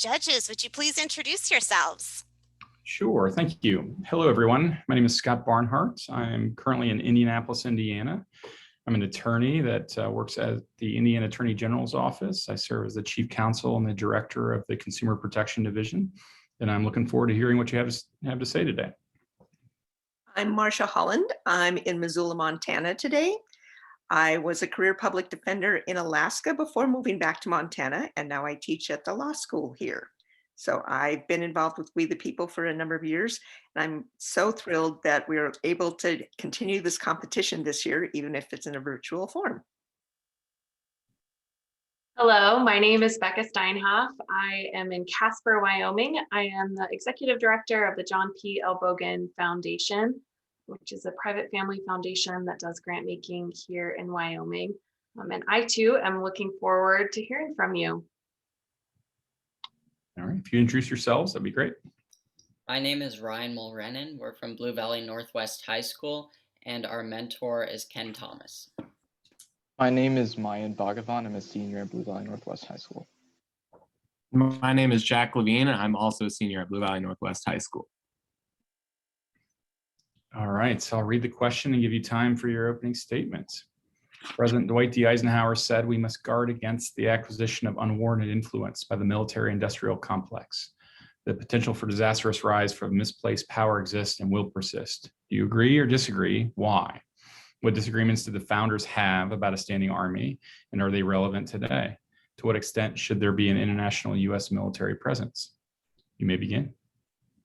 judges. Would you please introduce yourselves? Sure, thank you. Hello, everyone. My name is Scott Barnhart. I'm currently in Indianapolis, Indiana. I'm an attorney that works at the Indiana Attorney General's office. I serve as the Chief Counsel and the Director of the Consumer Protection Division, and I'm looking forward to hearing what you have to say today. I'm Marcia Holland. I'm in Missoula, Montana today. I was a career public defender in Alaska before moving back to Montana, and now I teach at the law school here. So I've been involved with We the People for a number of years, and I'm so thrilled that we're able to continue this competition this year, even if it's in a virtual form. Hello, my name is Becca Steinhoff. I am in Casper, Wyoming. I am the Executive Director of the John P. L. Bogan Foundation, which is a private family foundation that does grant making here in Wyoming. And I too am looking forward to hearing from you. All right, if you introduce yourselves, that'd be great. My name is Ryan Mulrennan. We're from Blue Valley Northwest High School, and our mentor is Ken Thomas. My name is Mayan Bhagavan. I'm a senior at Blue Valley Northwest High School. My name is Jack Levine. I'm also a senior at Blue Valley Northwest High School. All right, so I'll read the question and give you time for your opening statements. President Dwight D. Eisenhower said, "We must guard against the acquisition of unwarranted influence by the military-industrial complex. The potential for disastrous rise from misplaced power exists and will persist." Do you agree or disagree? Why? What disagreements do the founders have about a standing army, and are they relevant today? To what extent should there be an international U.S. military presence? You may begin.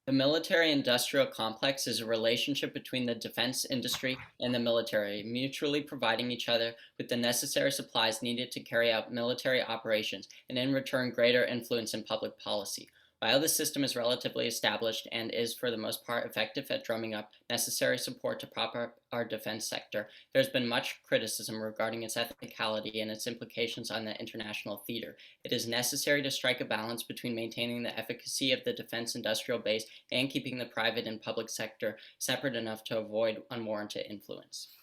The military-industrial complex is a relationship between the defense industry and the military, mutually providing each other with the necessary supplies needed to carry out military operations, and in return greater influence in public policy. While the system is relatively established and is for the most part effective at drumming up necessary support to prop up our defense sector, there's been much criticism regarding its ethicality and its implications on the international theater. It is necessary to strike a balance between maintaining the efficacy of the defense industrial base and keeping the private and public sector separate enough to avoid unwarranted influence.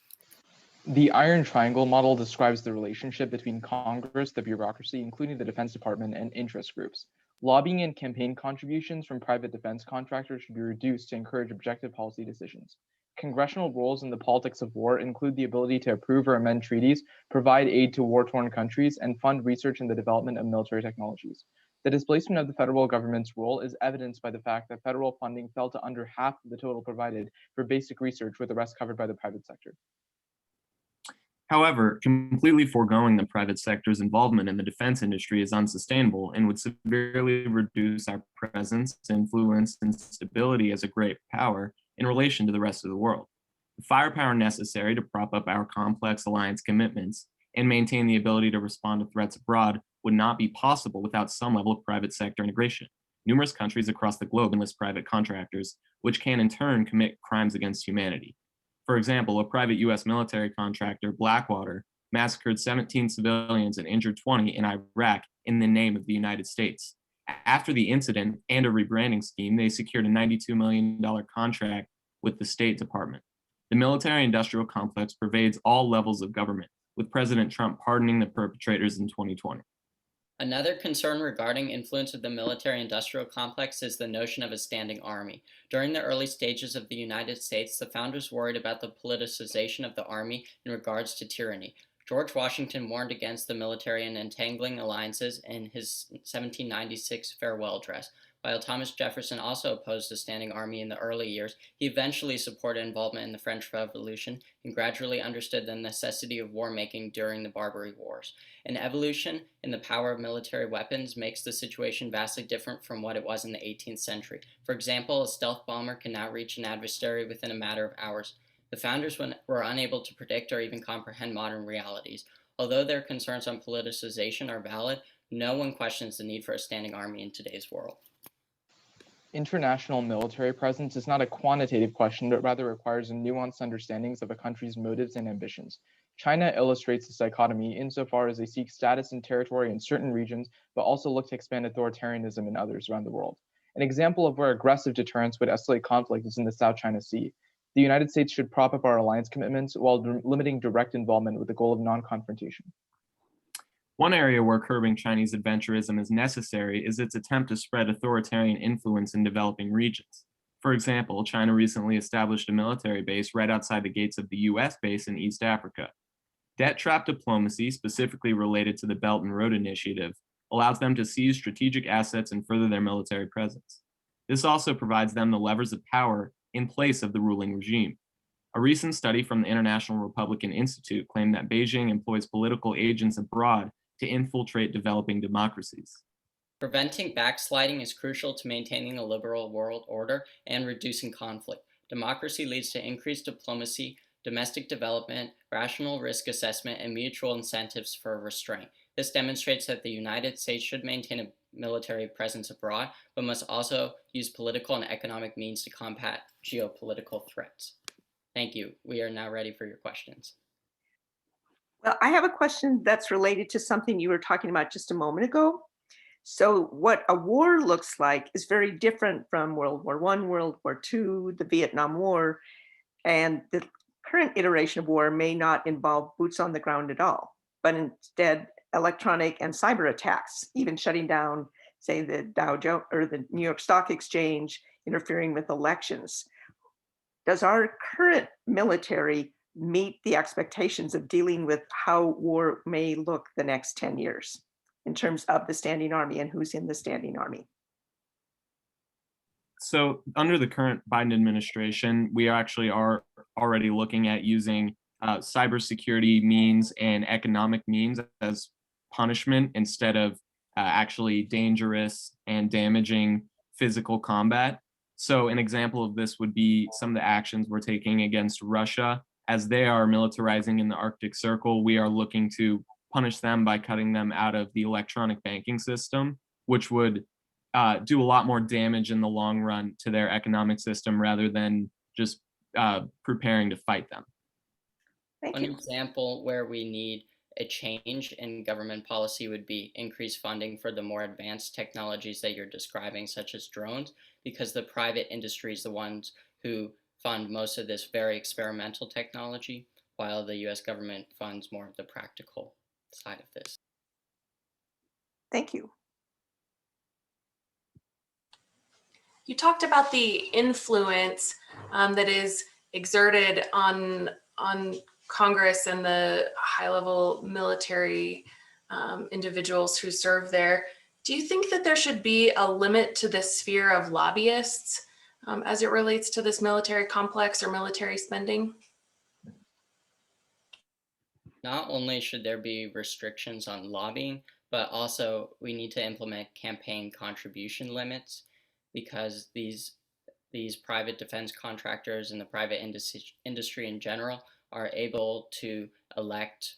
The Iron Triangle model describes the relationship between Congress, the bureaucracy, including the Defense Department, and interest groups. Lobbying and campaign contributions from private defense contractors should be reduced to encourage objective policy decisions. Congressional roles in the politics of war include the ability to approve or amend treaties, provide aid to war-torn countries, and fund research in the development of military technologies. The displacement of the federal government's role is evidenced by the fact that federal funding fell to under half of the total provided for basic research, with the rest covered by the private sector. However, completely foregoing the private sector's involvement in the defense industry is unsustainable and would severely reduce our presence, influence, and stability as a great power in relation to the rest of the world. The firepower necessary to prop up our complex alliance commitments and maintain the ability to respond to threats abroad would not be possible without some level of private sector integration. Numerous countries across the globe enlist private contractors, which can in turn commit crimes against humanity. For example, a private U.S. military contractor, Blackwater, massacred 17 civilians and injured 20 in Iraq in the name of the United States. After the incident and a rebranding scheme, they secured a $92 million contract with the State Department. The military-industrial complex pervades all levels of government, with President Trump pardoning the perpetrators in 2020. Another concern regarding influence of the military-industrial complex is the notion of a standing army. During the early stages of the United States, the founders worried about the politicization of the army in regards to tyranny. George Washington warned against the military and entangling alliances in his 1796 farewell address. While Thomas Jefferson also opposed a standing army in the early years, he eventually supported involvement in the French Revolution and gradually understood the necessity of war-making during the Barbary Wars. An evolution in the power of military weapons makes the situation vastly different from what it was in the 18th century. For example, a stealth bomber can now reach an adversary within a matter of hours. The founders were unable to predict or even comprehend modern realities. Although their concerns on politicization are valid, no one questions the need for a standing army in today's world. International military presence is not a quantitative question, but rather requires a nuanced understanding of a country's motives and ambitions. China illustrates this dichotomy insofar as they seek status and territory in certain regions, but also look to expand authoritarianism in others around the world. An example of where aggressive deterrence would escalate conflict is in the South China Sea. The United States should prop up our alliance commitments while limiting direct involvement with the goal of non-confrontation. One area where curbing Chinese adventurism is necessary is its attempt to spread authoritarian influence in developing regions. For example, China recently established a military base right outside the gates of the US base in East Africa. Debt trap diplomacy, specifically related to the Belt and Road Initiative, allows them to seize strategic assets and further their military presence. This also provides them the levers of power in place of the ruling regime. A recent study from the International Republican Institute claimed that Beijing employs political agents abroad to infiltrate developing democracies. Preventing backsliding is crucial to maintaining a liberal world order and reducing conflict. Democracy leads to increased diplomacy, domestic development, rational risk assessment, and mutual incentives for restraint. This demonstrates that the United States should maintain a military presence abroad, but must also use political and economic means to combat geopolitical threats. Thank you. We are now ready for your questions. Well, I have a question that's related to something you were talking about just a moment ago. So what a war looks like is very different from World War I, World War II, the Vietnam War, and the current iteration of war may not involve boots on the ground at all, but instead electronic and cyber attacks, even shutting down, say, the Dow Jones or the New York Stock Exchange, interfering with elections. Does our current military meet the expectations of dealing with how war may look the next 10 years in terms of the standing army and who's in the standing army? So under the current Biden administration, we actually are already looking at using cybersecurity means and economic means as punishment instead of actually dangerous and damaging physical combat. So an example of this would be some of the actions we're taking against Russia. As they are militarizing in the Arctic Circle, we are looking to punish them by cutting them out of the electronic banking system, which would do a lot more damage in the long run to their economic system rather than just preparing to fight them. Thank One you. example where we need a change in government policy would be increased funding for the more advanced technologies that you're describing, such as drones, because the private industry is the ones who fund most of this very experimental technology, while the US government funds more of the practical side of this. Thank you. You talked about the influence that is exerted on Congress and the high-level military individuals who serve there. Do you think that there should be a limit to the sphere of lobbyists as it relates to this military complex or military spending? Not only should there be restrictions on lobbying, but also we need to implement campaign contribution limits, because these private defense contractors and the private industry in general are able to elect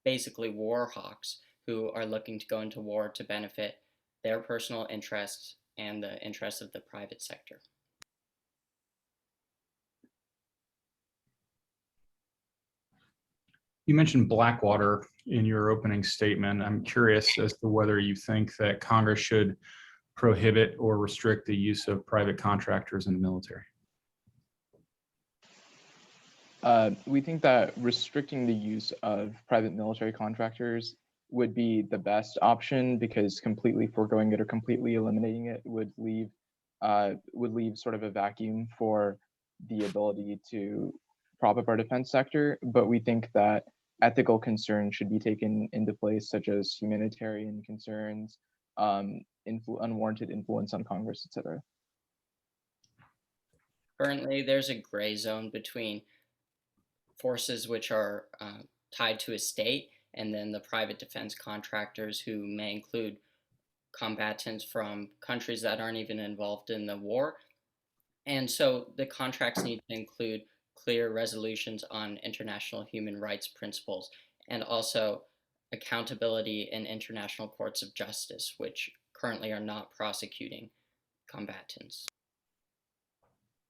basically war hawks who are looking to go into war to benefit their personal interests and the interests of the private sector. You mentioned Blackwater in your opening statement. I'm curious as to whether you think that Congress should prohibit or restrict the use of private contractors in the military. We think that restricting the use of private military contractors would be the best option, because completely foregoing it or completely eliminating it would leave sort of a vacuum for the ability to prop up our defense sector. But we think that ethical concerns should be taken into place, such as humanitarian concerns, unwarranted influence on Congress, etc. Currently, there's a gray zone between forces which are tied to a state and then the private defense contractors, who may include combatants from countries that aren't even involved in the war. And so the contracts need to include clear resolutions on international human rights principles, and also accountability in international courts of justice, which currently are not prosecuting combatants.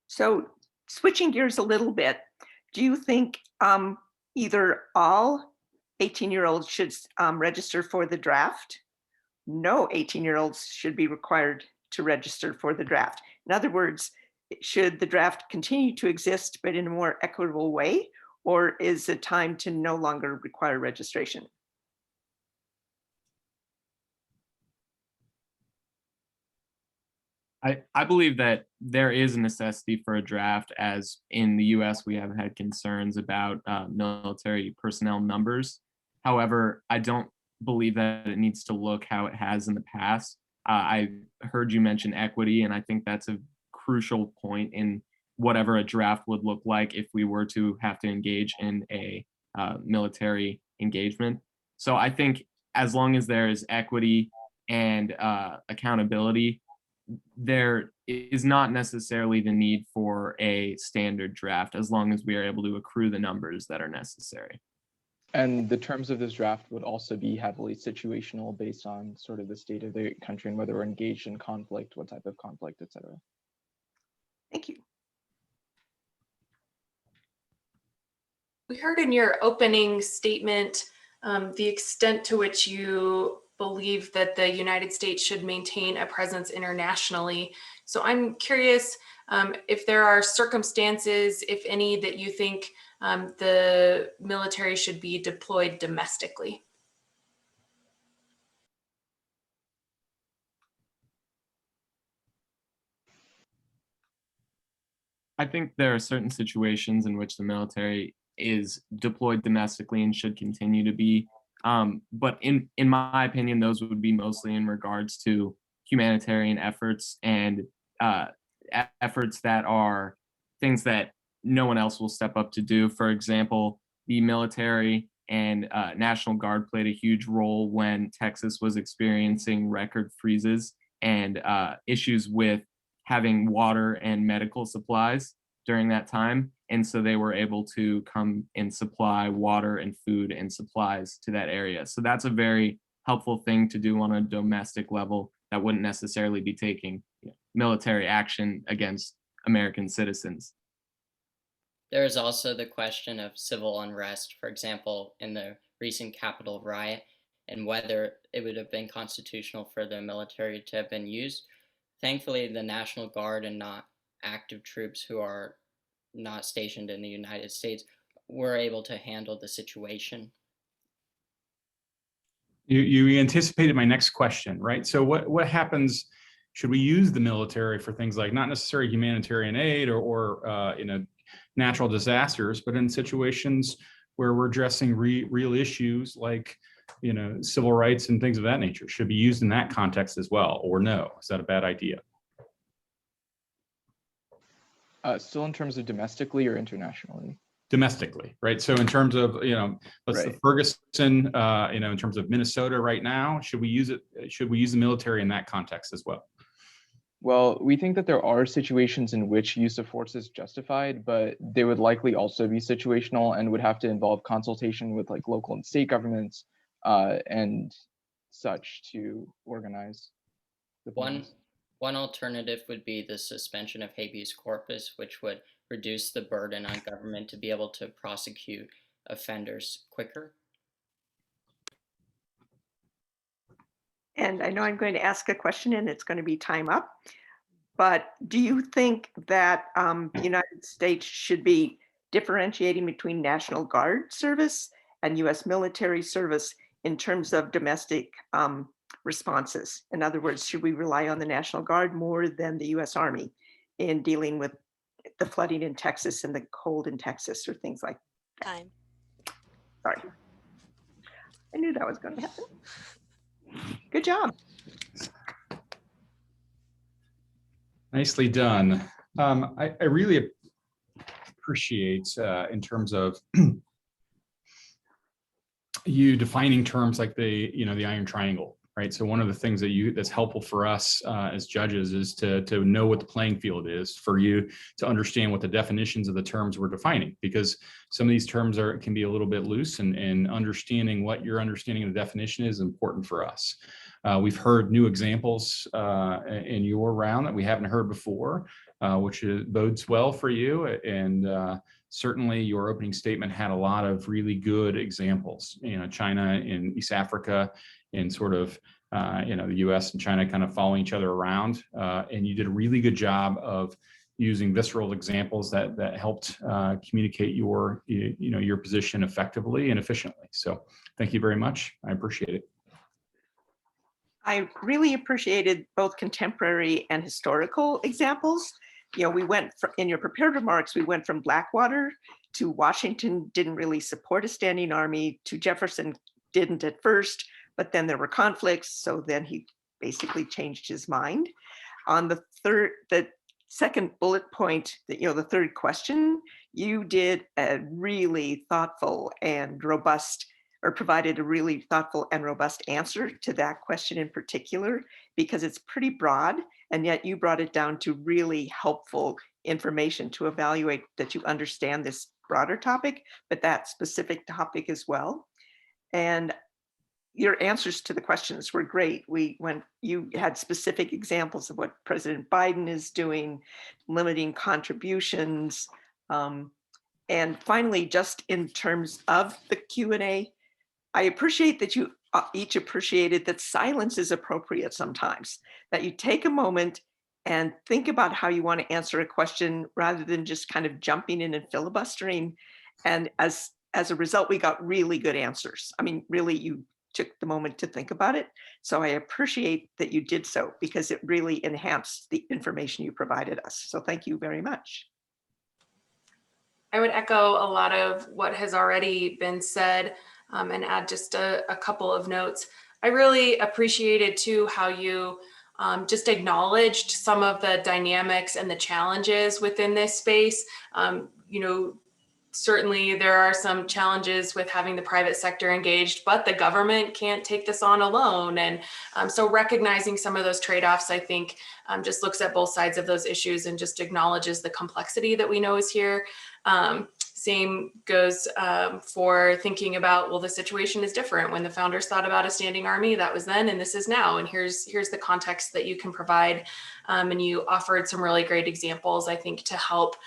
So switching gears a little bit, do you think either all 18-year-olds should register for the draft? No 18-year-olds should be required to register for the draft. In other words, should the draft continue to exist, but in a more equitable way, or is it time to no longer require registration? I believe that there is a necessity for a draft, as in the US, we have had concerns about military personnel numbers. However, I don't believe that it needs to look how it has in the past. I heard you mention equity, and I think that's a crucial point in whatever a draft would look like if we were to have to engage in a military engagement. So I think as long as there is equity and accountability, there is not necessarily the need for a standard draft as long as we are able to accrue the numbers that are necessary. And the terms of this draft would also be heavily situational based on sort of the state of the country and whether we're engaged in conflict, what type of conflict, et cetera. Thank you. We heard in your opening statement the extent to which you believe that the United States should maintain a presence internationally. So I'm curious if there are circumstances, if any, that you think the military should be deployed domestically. I think there are certain situations in which the military is deployed domestically and should continue to be. But in my opinion, those would be mostly in regards to humanitarian efforts and efforts that are things that no one else will step up to do. For example, the military and National Guard played a huge role when Texas was experiencing record freezes and issues with having water and medical supplies during that time. And so they were able to come and supply water and food and supplies to that area. So that's a very helpful thing to do on a domestic level that wouldn't necessarily be taking military action against American citizens. There is also the question of civil unrest, for example, in the recent Capitol riot, and whether it would have been constitutional for the military to have been used. Thankfully, the National Guard and not active troops who are not stationed in the United States were able to handle the situation. You anticipated my next question, right? So what happens? Should we use the military for things like not necessarily humanitarian aid or natural disasters, but in situations where we're addressing real issues like civil rights and things of that nature? Should be used in that context as well, or no? Is that a bad idea? Still in terms of domestically or internationally? Domestically, right? So in terms of, let's Right. the Ferguson, in terms of Minnesota right now, should we use it? Should we use the military in that context as well? Well, we think that there are situations in which use of force is justified, but they would likely also be situational and would have to involve consultation with like local and state governments and such to organize the plans. One alternative would be the suspension of habeas corpus, which would reduce the burden on government to be able to prosecute offenders quicker. And I know I'm going to ask a question and it's going to be time up, but do you think that the United States should be differentiating between National Guard service and US military service in terms of domestic responses? In other words, should we rely on the National Guard more than the US Army in dealing with the flooding in Texas and the cold in Texas or things like that? Time. Sorry. I knew that was going to happen. Good job. Nicely done. I really appreciate in terms of you defining terms like the iron triangle, right? So one of the things that's helpful for us as judges is to know what the playing field is, for you to understand what the definitions of the terms we're defining, because some of these terms can be a little bit loose, and understanding what your understanding of the definition is important for us. We've heard new examples in your round that we haven't heard before, which bodes well for you. And certainly your opening statement had a lot of really good examples, China and East Africa, and sort of, the US and China kind of following each other around. And you did a really good job of using visceral examples that helped communicate your position effectively and efficiently. So thank you very much. I appreciate it. I really appreciated both contemporary and historical examples. You know, in your prepared remarks, we went from Blackwater to Washington didn't really support a standing army, to Jefferson didn't at first, but then there were conflicts. So then he basically changed his mind. On the second bullet point, the third question, you did a really thoughtful and robust, or provided a really thoughtful and robust answer to that question in particular, because it's pretty broad, and yet you brought it down to really helpful information to evaluate that you understand this broader topic, but that specific topic as well. And your answers to the questions were great. You had specific examples of what President Biden is doing, limiting contributions. And finally, just in terms of the Q&A, I appreciate that you each appreciated that silence is appropriate sometimes, that you take a moment and think about how you want to answer a question rather than just kind of jumping in and filibustering. And as a result, we got really good answers. I mean, really, you took the moment to think about it. So I appreciate that you did so, because it really enhanced the information you provided us. So thank you very much. I would echo a lot of what has already been said, and add just a couple of notes. I really appreciated too how you just acknowledged some of the dynamics and the challenges within this space. Certainly there are some challenges with having the private sector engaged, but the government can't take this on alone. And so recognizing some of those trade-offs, I think, just looks at both sides of those issues and just acknowledges the complexity that we know is here. Same goes for thinking about, well, the situation is different. When the founders thought about a standing army, that was then, and this is now. And here's the context that you can provide. And you offered some really great examples, I think, to help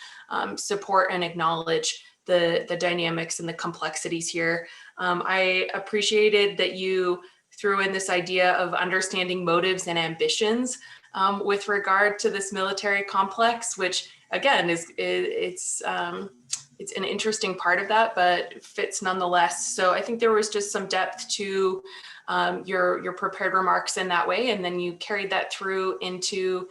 support and acknowledge the dynamics and the complexities here. I appreciated that you threw in this idea of understanding motives and ambitions with regard to this military complex, which again it's an interesting part of that, but fits nonetheless. So I think there was just some depth to your prepared remarks in that way, and then you carried that through into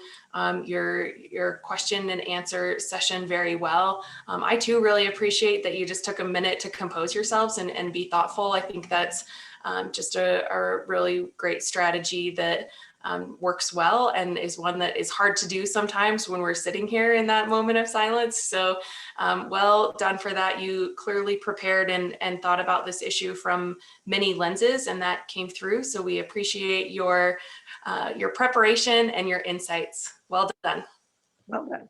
your question and answer session very well. I too really appreciate that you just took a minute to compose yourselves and be thoughtful. I think that's just a really great strategy that works well, and is one that is hard to do sometimes when we're sitting here in that moment of silence. So well done for that. You clearly prepared and thought about this issue from many lenses, and that came through. So we appreciate your preparation and your insights. Well done. Well done.